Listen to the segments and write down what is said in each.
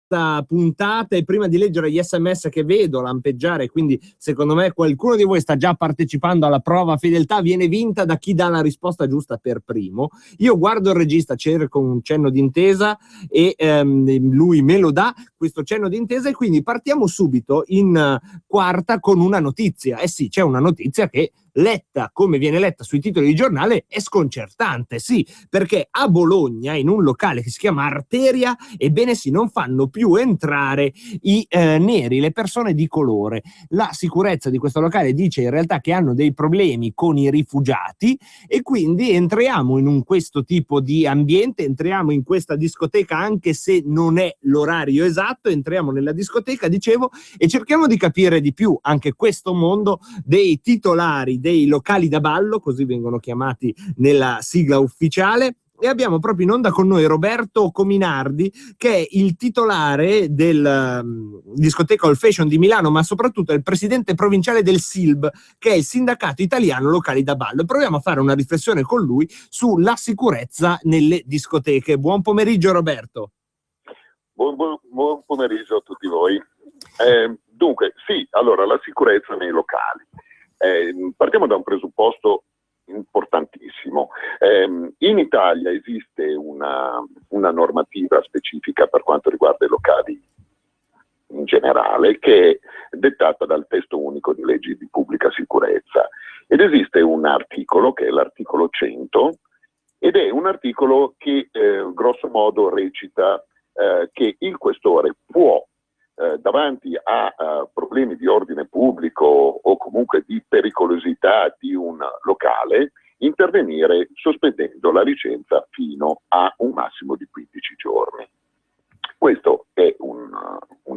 puntata e prima di leggere gli SMS che vedo lampeggiare, quindi secondo me qualcuno di voi sta già partecipando alla prova fedeltà, viene vinta da chi dà la risposta giusta per primo. Io guardo il regista, cerco un cenno d'intesa e lui me lo dà questo cenno d'intesa, e quindi partiamo subito in quarta con una notizia. Sì, c'è una notizia che, letta come viene letta sui titoli di giornale, è sconcertante, sì, perché a Bologna, in un locale che si chiama Arteria, ebbene sì, non fanno più entrare i neri, le persone di colore. La sicurezza di questo locale dice in realtà che hanno dei problemi con i rifugiati, e quindi entriamo in questo tipo di ambiente, entriamo in questa discoteca, anche se non è l'orario esatto, entriamo nella discoteca, dicevo, e cerchiamo di capire di più anche questo mondo dei titolari dei locali da ballo, così vengono chiamati nella sigla ufficiale. E abbiamo proprio in onda con noi Roberto Cominardi, che è il titolare del discoteca All Fashion di Milano, ma soprattutto è il presidente provinciale del SILB, che è il sindacato italiano locali da ballo. Proviamo a fare una riflessione con lui sulla sicurezza nelle discoteche. Buon pomeriggio Roberto. Buon pomeriggio a tutti voi. Dunque, sì, allora, la sicurezza nei locali. Partiamo da un presupposto importantissimo. In Italia esiste una normativa specifica per quanto riguarda i locali in generale, che è dettata dal testo unico di leggi di pubblica sicurezza, ed esiste un articolo che è l'articolo 100, ed è un articolo che grosso modo recita che il questore può, davanti a problemi di ordine pubblico o comunque di pericolosità di un locale, intervenire sospendendo la licenza fino a un massimo di 15 giorni. Questo è un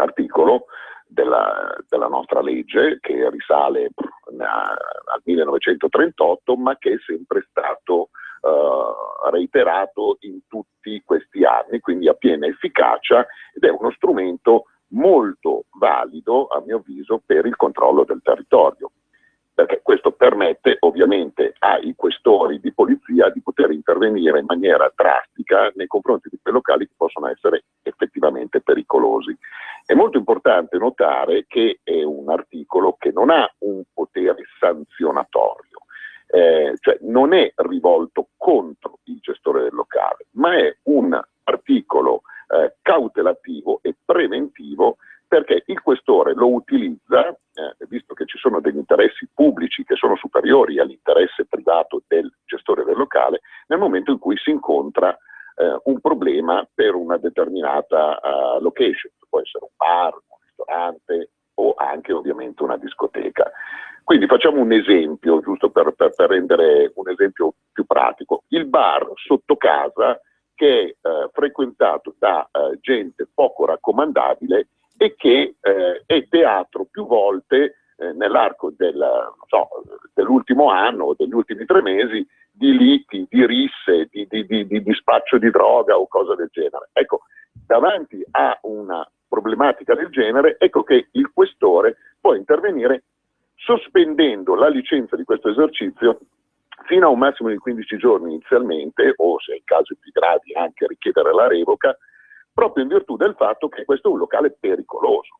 articolo della nostra legge che risale al 1938, ma che è sempre stato reiterato in tutti questi anni, quindi a piena efficacia, ed è uno strumento molto valido, a mio avviso, per il controllo del territorio, perché questo permette ovviamente ai questori di polizia di poter intervenire in maniera drastica nei confronti di quei locali che possono essere effettivamente pericolosi. È molto importante notare che è un articolo che non ha un potere sanzionatorio, cioè non è rivolto contro il gestore del locale, ma è un articolo cautelativo e preventivo, perché il questore lo utilizza, visto che ci sono degli interessi pubblici che sono superiori all'interesse privato del gestore del locale, nel momento in cui si incontra un problema per una determinata location, può essere un bar, un ristorante o anche ovviamente una discoteca. Quindi facciamo un esempio, giusto per rendere un esempio più pratico. Il bar sotto casa, che è frequentato da gente poco raccomandabile e che è teatro più volte nell'arco dell'ultimo anno o degli ultimi 3 mesi di liti, di risse, di spaccio di droga o cose del genere. Ecco, davanti a una problematica del genere, ecco che il questore può intervenire sospendendo la licenza di questo esercizio fino a un massimo di 15 giorni inizialmente, o se in casi più gravi anche richiedere la revoca, proprio in virtù del fatto che questo è un locale pericoloso.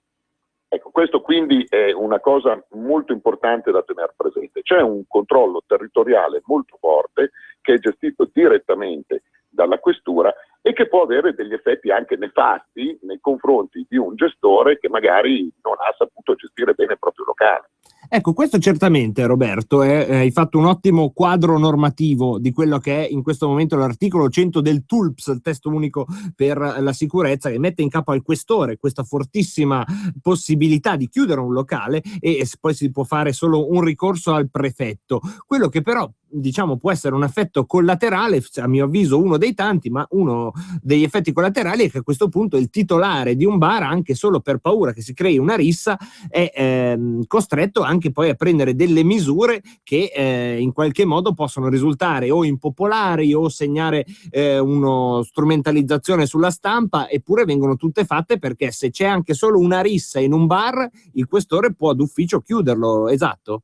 Ecco, questo quindi è una cosa molto importante da tenere presente. C'è un controllo territoriale molto forte che è gestito direttamente dalla questura e che può avere degli effetti anche nefasti nei confronti di un gestore che magari non ha saputo gestire bene il proprio locale. Ecco, questo certamente, Roberto, hai fatto un ottimo quadro normativo di quello che è in questo momento l'articolo 100 del TULPS, il testo unico per la sicurezza, che mette in capo al questore questa fortissima possibilità di chiudere un locale, e poi si può fare solo un ricorso al prefetto. Quello che però, diciamo, può essere un effetto collaterale, a mio avviso uno dei tanti, ma uno degli effetti collaterali è che a questo punto il titolare di un bar, anche solo per paura che si crei una rissa, è costretto anche poi a prendere delle misure che in qualche modo possono risultare o impopolari o segnare una strumentalizzazione sulla stampa, eppure vengono tutte fatte perché se c'è anche solo una rissa in un bar, il questore può d'ufficio chiuderlo, esatto?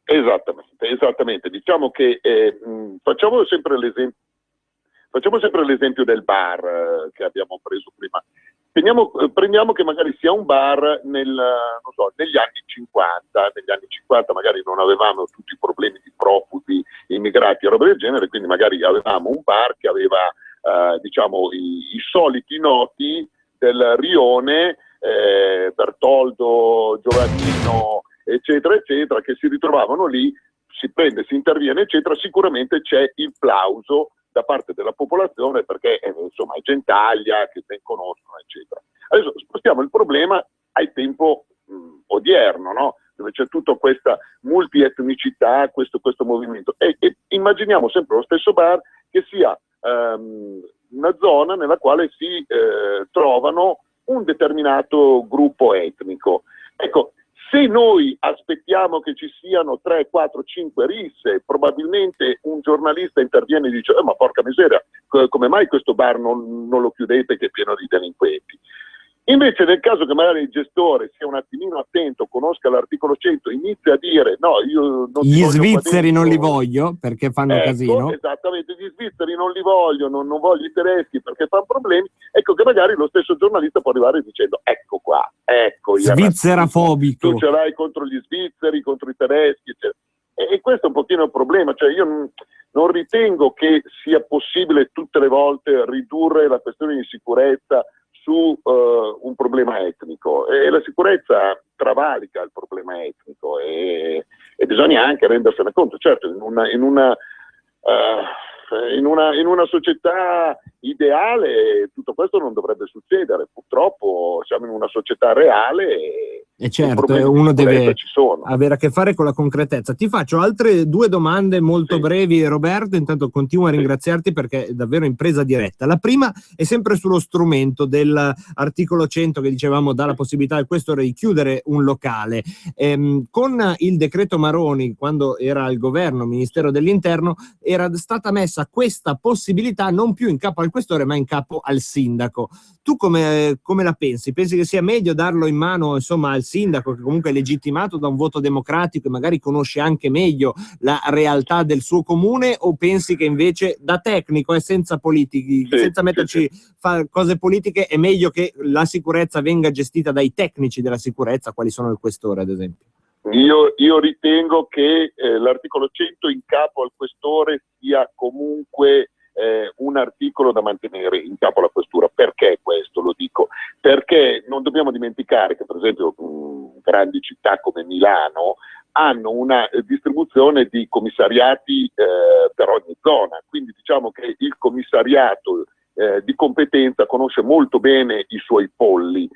Esattamente. Diciamo che facciamo sempre l'esempio del bar che abbiamo preso prima. Prendiamo che magari sia un bar non so, negli anni 50. Negli anni 50 magari non avevamo tutti i problemi di profughi, immigrati e roba del genere, quindi magari avevamo un bar che aveva diciamo i soliti noti del rione, Bertoldo, Giovannino, eccetera, eccetera, che si ritrovavano lì, si prende, si interviene, eccetera. Sicuramente c'è il plauso da parte della popolazione perché insomma è gentaglia, che ben conoscono, eccetera. Adesso spostiamo il problema al tempo odierno, no? Dove c'è tutta questa multietnicità, questo movimento, e immaginiamo sempre lo stesso bar che sia una zona nella quale si trovano un determinato gruppo etnico. Ecco, se noi aspettiamo che ci siano 3, 4, 5 risse, probabilmente un giornalista interviene e dice ma porca miseria, come mai questo bar non lo chiudete che è pieno di delinquenti? Invece nel caso che magari il gestore sia un attimino attento, conosca l'articolo 100, inizia a dire no, io non gli svizzeri non li voglio perché fanno casino. Esattamente, gli svizzeri non li voglio, non voglio i tedeschi perché fanno problemi. Ecco che magari lo stesso giornalista può arrivare dicendo ecco qua, ecco svizzerafobico, tu ce l'hai contro gli svizzeri, contro i tedeschi, eccetera. E questo è un pochino il problema, cioè io non ritengo che sia possibile tutte le volte ridurre la questione di sicurezza su un problema etnico, e la sicurezza travalica il problema etnico e bisogna anche rendersene conto. Certo, in una società ideale tutto questo non dovrebbe succedere, purtroppo siamo in una società reale e certo, uno deve avere a che fare con la concretezza. Ti faccio altre 2 domande molto brevi, Roberto, intanto continuo a ringraziarti perché è davvero in presa diretta. La prima è sempre sullo strumento dell'articolo 100 che dicevamo dà la possibilità al questore di chiudere un locale. Con il decreto Maroni, quando era al governo, Ministero dell'Interno, era stata messa questa possibilità non più in capo al questore ma in capo al sindaco. Tu come la pensi? Pensi che sia meglio darlo in mano insomma al sindaco, che comunque è legittimato da un voto democratico e magari conosce anche meglio la realtà del suo comune, o pensi che invece da tecnico e senza politici, senza metterci cose politiche, è meglio che la sicurezza venga gestita dai tecnici della sicurezza, quali sono il questore ad esempio? Io ritengo che l'articolo 100 in capo al questore sia comunque un articolo da mantenere in capo alla questura. Perché questo lo dico? Perché non dobbiamo dimenticare che per esempio grandi città come Milano hanno una distribuzione di commissariati per ogni zona, quindi diciamo che il commissariato di competenza conosce molto bene i suoi polli,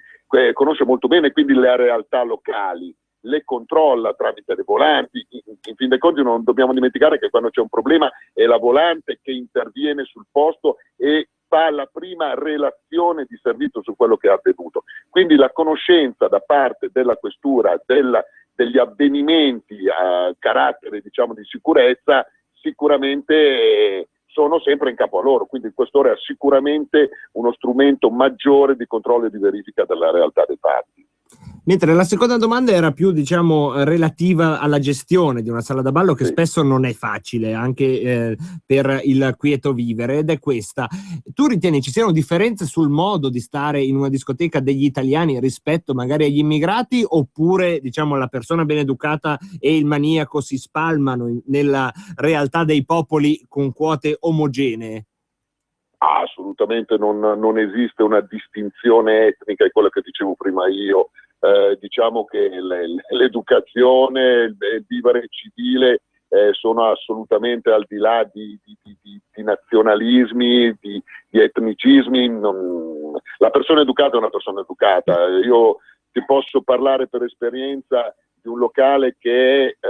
conosce molto bene quindi le realtà locali, le controlla tramite le volanti. In fin dei conti non dobbiamo dimenticare che quando c'è un problema è la volante che interviene sul posto e fa la prima relazione di servizio su quello che è avvenuto. Quindi la conoscenza da parte della questura degli avvenimenti a carattere diciamo di sicurezza sicuramente sono sempre in capo a loro, quindi il questore ha sicuramente uno strumento maggiore di controllo e di verifica della realtà dei fatti. Mentre la seconda domanda era più, diciamo, relativa alla gestione di una sala da ballo che spesso non è facile anche per il quieto vivere, ed è questa. Tu ritieni ci siano differenze sul modo di stare in una discoteca degli italiani rispetto magari agli immigrati, oppure diciamo la persona ben educata e il maniaco si spalmano nella realtà dei popoli con quote omogenee? Assolutamente non esiste una distinzione etnica, è quello che dicevo prima io. Diciamo che l'educazione, il vivere civile sono assolutamente al di là di nazionalismi, di etnicismi. La persona educata è una persona educata. Io ti posso parlare per esperienza di un locale che è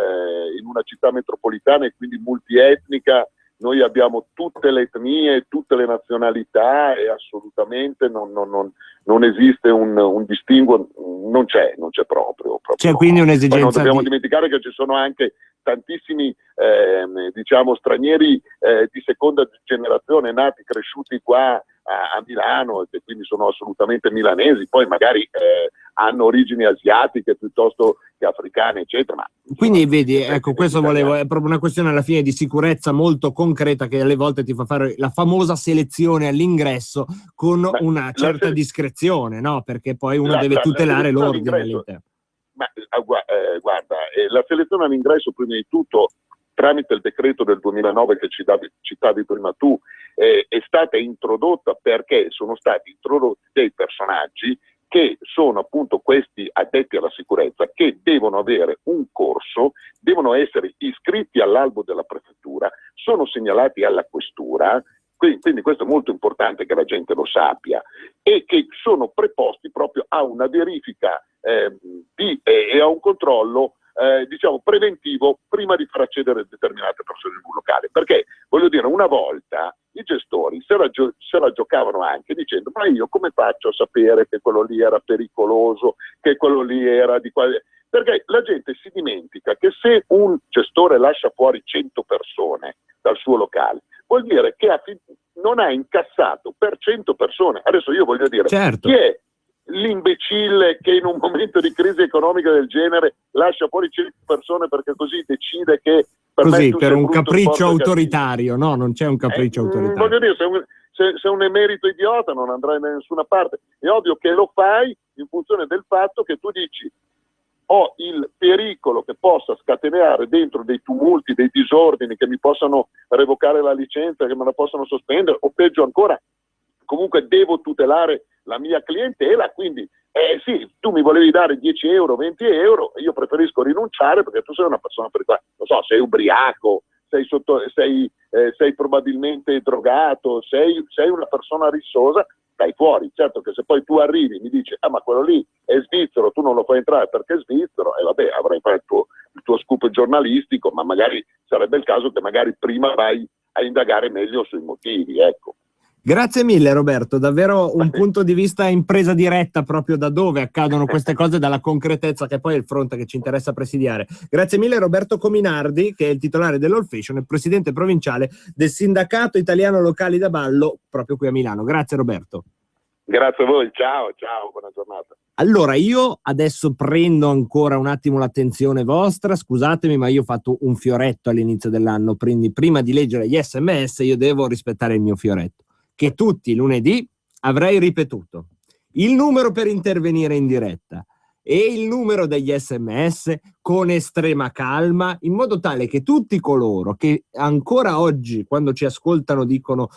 in una città metropolitana e quindi multietnica. Noi abbiamo tutte le etnie, tutte le nazionalità e assolutamente non esiste un distinguo, non c'è proprio. C'è quindi un'esigenza. Poi non dobbiamo dimenticare che ci sono anche tantissimi diciamo stranieri di seconda generazione nati, cresciuti qua a Milano e che quindi sono assolutamente milanesi, poi magari hanno origini asiatiche piuttosto che africane, eccetera. Ma, quindi vedi, ecco, questo volevo, è proprio una questione alla fine di sicurezza molto concreta che alle volte ti fa fare la famosa selezione all'ingresso con una certa discrezione, no? Perché poi uno deve tutelare l'ordine all'interno. Ma guarda, la selezione all'ingresso prima di tutto tramite il decreto del 2009 che citavi prima tu, è stata introdotta perché sono stati introdotti dei personaggi che sono appunto questi addetti alla sicurezza, che devono avere un corso, devono essere iscritti all'albo della prefettura, sono segnalati alla questura, quindi questo è molto importante che la gente lo sappia, e che sono preposti proprio a una verifica e a un controllo diciamo preventivo prima di far accedere determinate persone in un locale, perché voglio dire, una volta i gestori se la giocavano anche dicendo: ma io come faccio a sapere che quello lì era pericoloso, che quello lì era di quale... Perché la gente si dimentica che se un gestore lascia fuori 100 persone dal suo locale, vuol dire che non ha incassato per 100 persone. Adesso io voglio dire, certo, chi è l'imbecille che in un momento di crisi economica del genere lascia fuori 100 persone perché così decide che per un capriccio autoritario? No, non c'è un capriccio autoritario. Voglio dire, se un emerito idiota non andrai da nessuna parte. È ovvio che lo fai in funzione del fatto che tu dici: ho il pericolo che possa scatenare dentro dei tumulti, dei disordini, che mi possano revocare la licenza, che me la possano sospendere, o peggio ancora, comunque devo tutelare la mia clientela, quindi sì, tu mi volevi dare 10 euro, 20 euro, io preferisco rinunciare perché tu sei una persona pericolosa, non so, sei ubriaco, sei probabilmente drogato, sei una persona rissosa, stai fuori. Certo che se poi tu arrivi e mi dici: ah, ma quello lì è svizzero, tu non lo fai entrare perché è svizzero, e vabbè, avrai fatto il tuo scoop giornalistico, ma magari sarebbe il caso che magari prima vai a indagare meglio sui motivi, ecco. Grazie mille Roberto, davvero un punto di vista in presa diretta proprio da dove accadono queste cose, dalla concretezza che poi è il fronte che ci interessa presidiare. Grazie mille Roberto Cominardi, che è il titolare dell'All Fashion e presidente provinciale del Sindacato Italiano Locali da Ballo proprio qui a Milano. Grazie Roberto. Grazie a voi, ciao, buona giornata. Allora, io adesso prendo ancora un attimo l'attenzione vostra, scusatemi, ma io ho fatto un fioretto all'inizio dell'anno, quindi prima di leggere gli SMS io devo rispettare il mio fioretto, che tutti i lunedì avrei ripetuto. Il numero per intervenire in diretta e il numero degli SMS con estrema calma, in modo tale che tutti coloro che ancora oggi, quando ci ascoltano, dicono: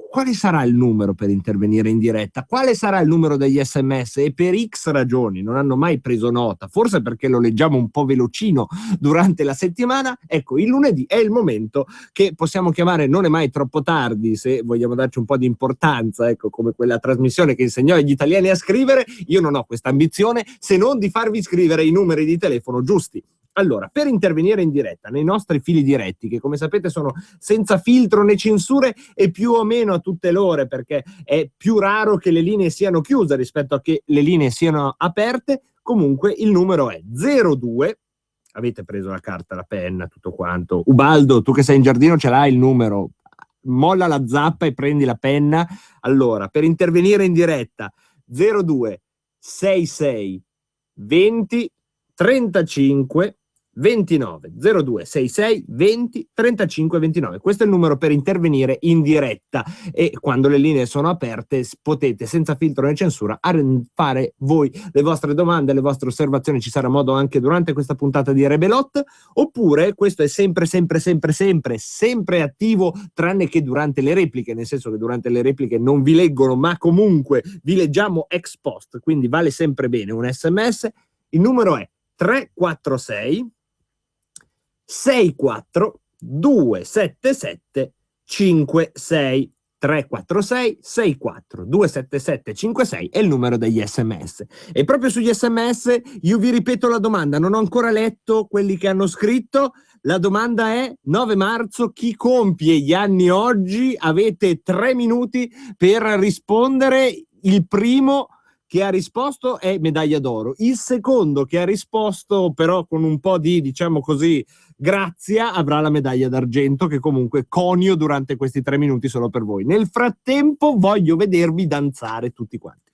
quale sarà il numero per intervenire in diretta? Quale sarà il numero degli SMS? E per X ragioni non hanno mai preso nota, forse perché lo leggiamo un po' velocino durante la settimana. Ecco, il lunedì è il momento che possiamo chiamare non è mai troppo tardi, se vogliamo darci un po' di importanza, ecco, come quella trasmissione che insegnò agli italiani a scrivere. Io non ho questa ambizione, se non di farvi scrivere i numeri di telefono giusti. Allora, per intervenire in diretta nei nostri fili diretti, che come sapete sono senza filtro né censure e più o meno a tutte l'ore, perché è più raro che le linee siano chiuse rispetto a che le linee siano aperte, comunque il numero è 02, avete preso la carta, la penna, tutto quanto. Ubaldo, tu che sei in giardino ce l'hai il numero, molla la zappa e prendi la penna. Allora, per intervenire in diretta, 02 66 20 35 29 02 66 20 35 29. Questo è il numero per intervenire in diretta, e quando le linee sono aperte potete senza filtro né censura fare voi le vostre domande, le vostre osservazioni. Ci sarà modo anche durante questa puntata di Rebelot, oppure questo è sempre attivo, tranne che durante le repliche, nel senso che durante le repliche non vi leggono, ma comunque vi leggiamo ex post, quindi vale sempre bene un SMS. Il numero è 346 64 277 56. 346 64 277 56 è il numero degli SMS. E proprio sugli SMS io vi ripeto la domanda, non ho ancora letto quelli che hanno scritto. La domanda è: 9 marzo, chi compie gli anni oggi? Avete 3 minuti per rispondere. Il primo che ha risposto è medaglia d'oro, il secondo che ha risposto però con un po' di, diciamo così, grazia, avrà la medaglia d'argento, che comunque conio durante questi 3 minuti solo per voi. Nel frattempo voglio vedervi danzare tutti quanti.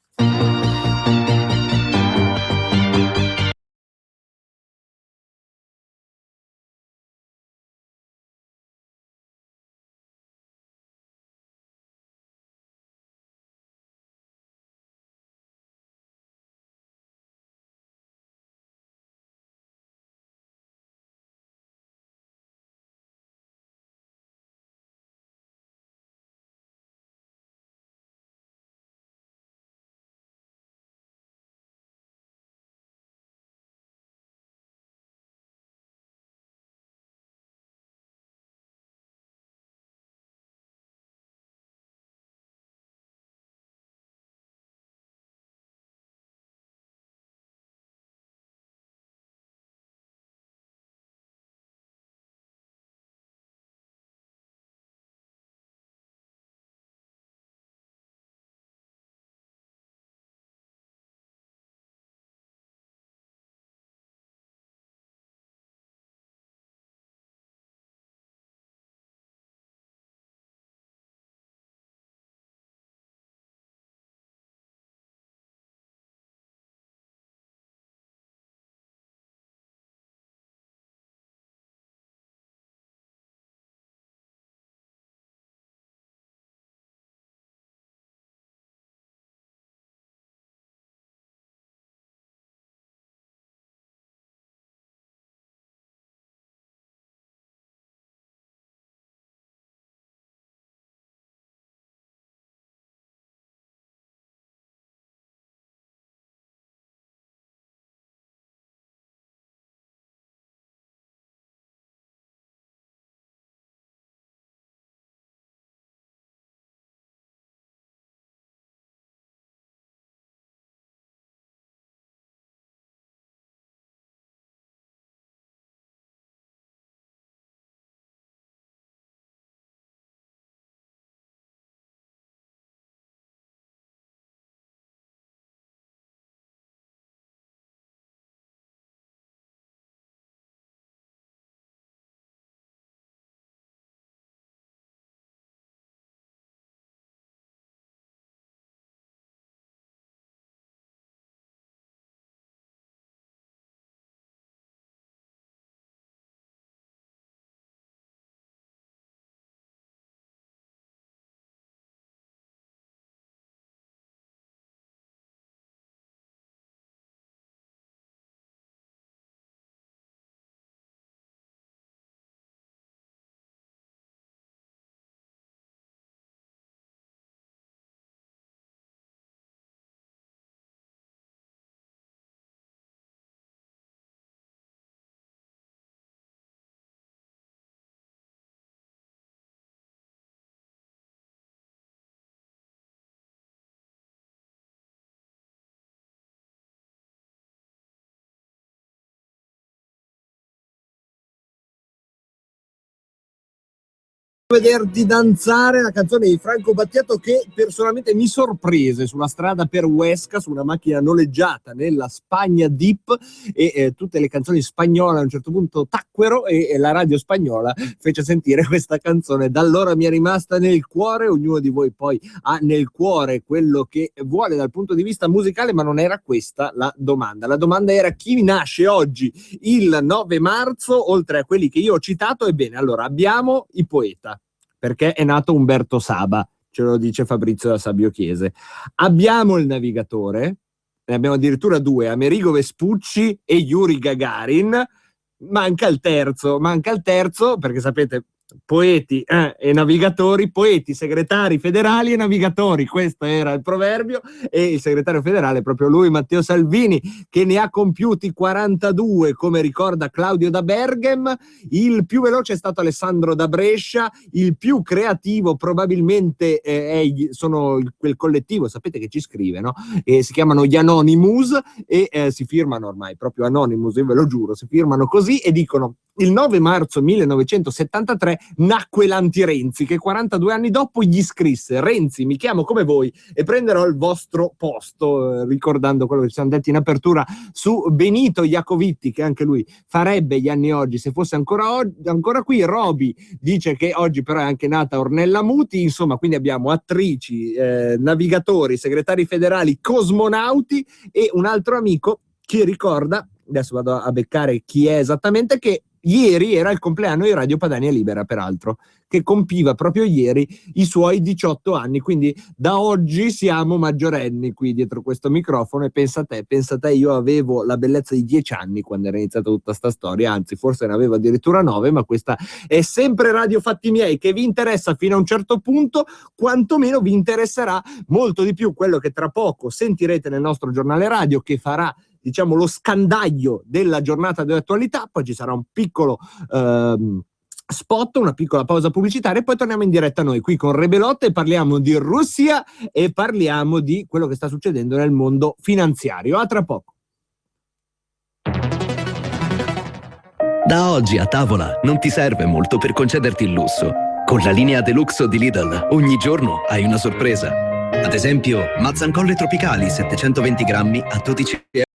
Vederti danzare, la canzone di Franco Battiato che personalmente mi sorprese sulla strada per Huesca su una macchina noleggiata nella Spagna Deep e tutte le canzoni spagnole a un certo punto tacquero e la radio spagnola fece sentire questa canzone. Da allora mi è rimasta nel cuore. Ognuno di voi poi ha nel cuore quello che vuole dal punto di vista musicale, ma non era questa la domanda. La domanda era: chi nasce oggi il 9 marzo oltre a quelli che io ho citato? Ebbene, allora abbiamo i poeta, perché è nato Umberto Saba, ce lo dice Fabrizio da Sabio Chiese. Abbiamo il navigatore, ne abbiamo addirittura due, Amerigo Vespucci e Yuri Gagarin. Manca il terzo perché sapete, poeti e navigatori, poeti, segretari federali e navigatori, questo era il proverbio, e il segretario federale è proprio lui, Matteo Salvini, che ne ha compiuti 42, come ricorda Claudio da Berghem. Il più veloce è stato Alessandro da Brescia, il più creativo probabilmente sono quel collettivo, sapete che ci scrive, no? Si chiamano gli Anonymous e si firmano ormai proprio Anonymous, io ve lo giuro, si firmano così e dicono: il 9 marzo 1973 nacque l'anti-Renzi, che 42 anni dopo gli scrisse: Renzi, mi chiamo come voi e prenderò il vostro posto, ricordando quello che ci siamo detti in apertura su Benito Iacovitti, che anche lui farebbe gli anni oggi se fosse ancora qui. Roby dice che oggi però è anche nata Ornella Muti. Insomma, quindi abbiamo attrici, navigatori, segretari federali, cosmonauti e un altro amico che ricorda, adesso vado a beccare chi è esattamente, che ieri era il compleanno di Radio Padania Libera, peraltro, che compiva proprio ieri i suoi 18 anni, quindi da oggi siamo maggiorenni qui dietro questo microfono. E pensa te, io avevo la bellezza di 10 anni quando era iniziata tutta sta storia, anzi forse ne avevo addirittura 9, ma questa è sempre Radio Fatti Miei, che vi interessa fino a un certo punto, quantomeno vi interesserà molto di più quello che tra poco sentirete nel nostro giornale radio, che farà, diciamo, lo scandaglio della giornata dell'attualità. Poi ci sarà un piccolo spot, una piccola pausa pubblicitaria e poi torniamo in diretta noi qui con Rebelotte e parliamo di Russia e parliamo di quello che sta succedendo nel mondo finanziario. A tra poco. Da oggi a tavola non ti serve molto per concederti il lusso. Con la linea Deluxe di Lidl ogni giorno hai una sorpresa. Ad esempio, mazzancolle tropicali 720 grammi a 12 euro.